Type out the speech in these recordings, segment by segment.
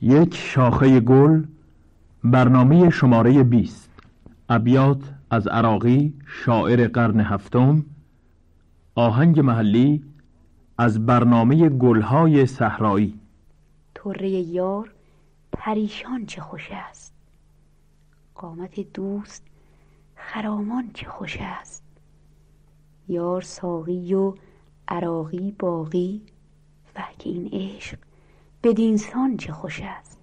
یک شاخه گل، برنامه شماره 20. ابیات از عراقی، شاعر قرن هفتم. آهنگ محلی از برنامه گلهای صحرایی. طره یار پریشان چه خوش است، قامت دوست خرامان چه خوش است. یار ساقی و عراقی باقی، وه که این عشق بدینسان چه خوش است.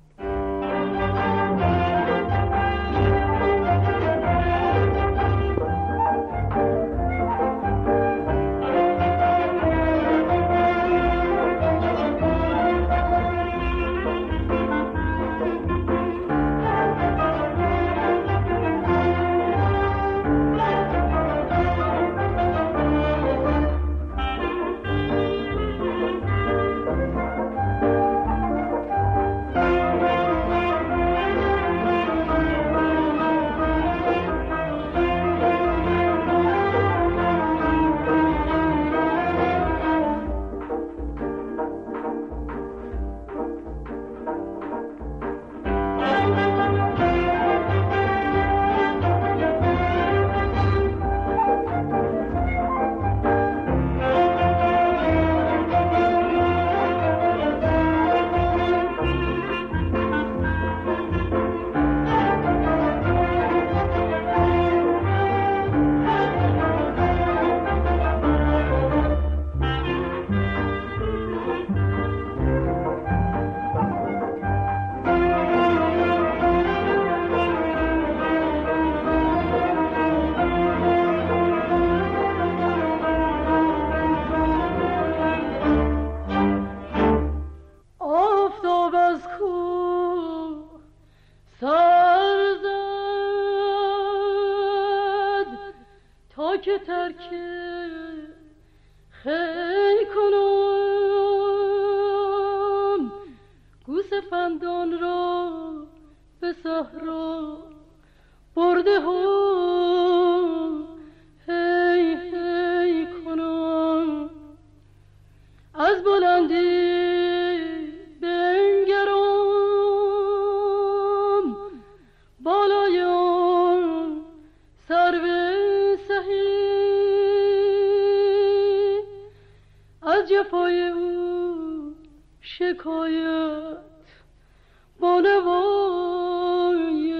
که ترک خیل کنم، گوسفندان را به صحرا برده هم هی هی کنم. از بلندی بنگرم بالای آن سرو سهی، از جفای او شکایت با نوای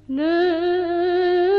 نی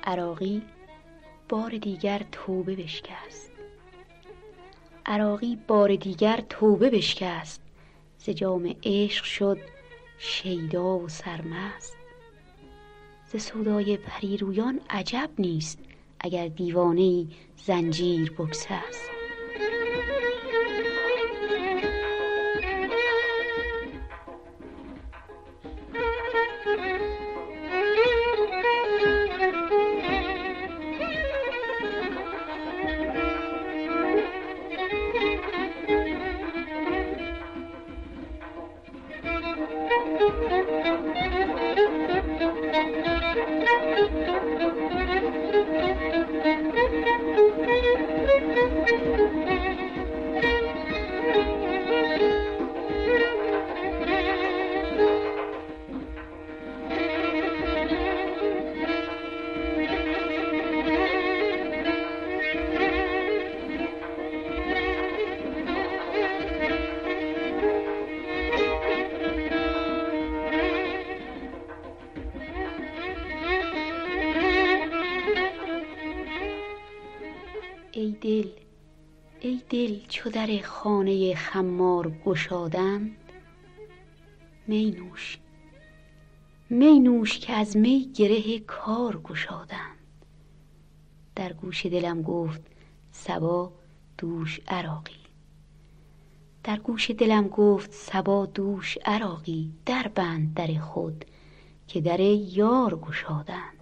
عراقی بار دیگر توبه بشکست. عراقی بار دیگر توبه بشکست، ز جام عشق شد شیدا و سرمست. ز سودای پریرویان عجب نیست، اگر دیوانه‌ای زنجیر بگسست. ای دل چو در خانه خمار گشادند، می نوش که از می گره کار گشادند. در گوش دلم گفت صبا دوش عراقی، در گوش دلم گفت صبا دوش عراقی. در بند در خود که در یار گشادند.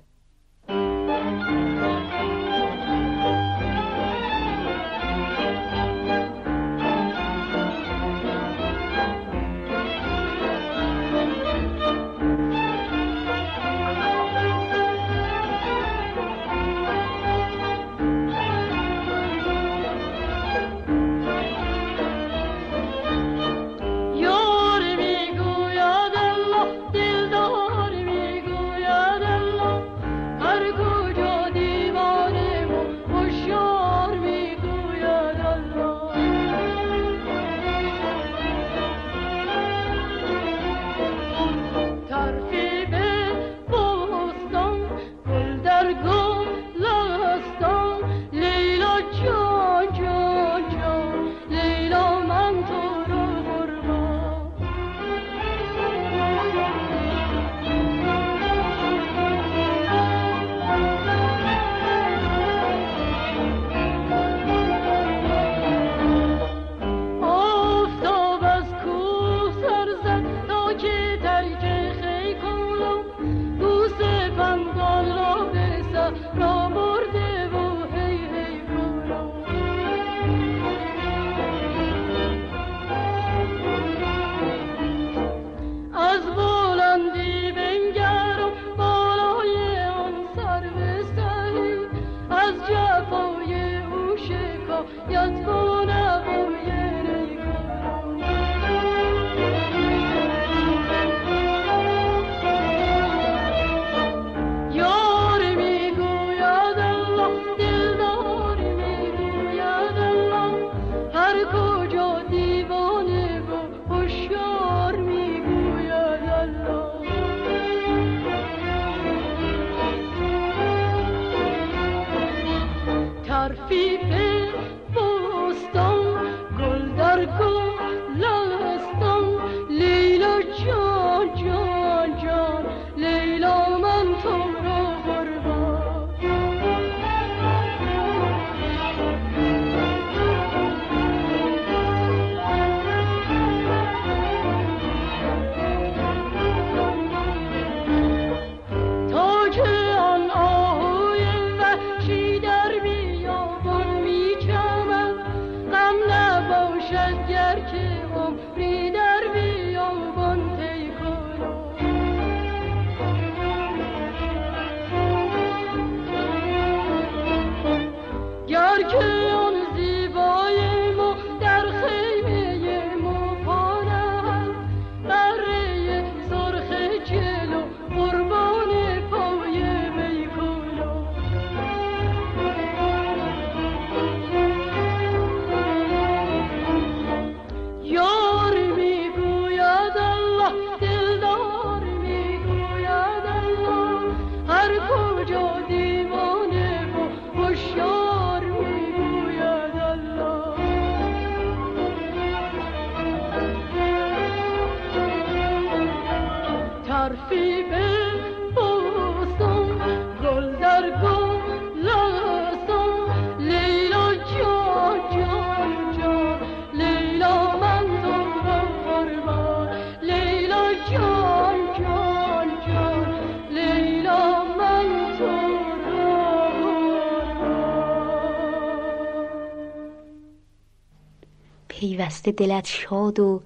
پیوسته دلت شاد و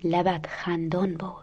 لبت خندان باد.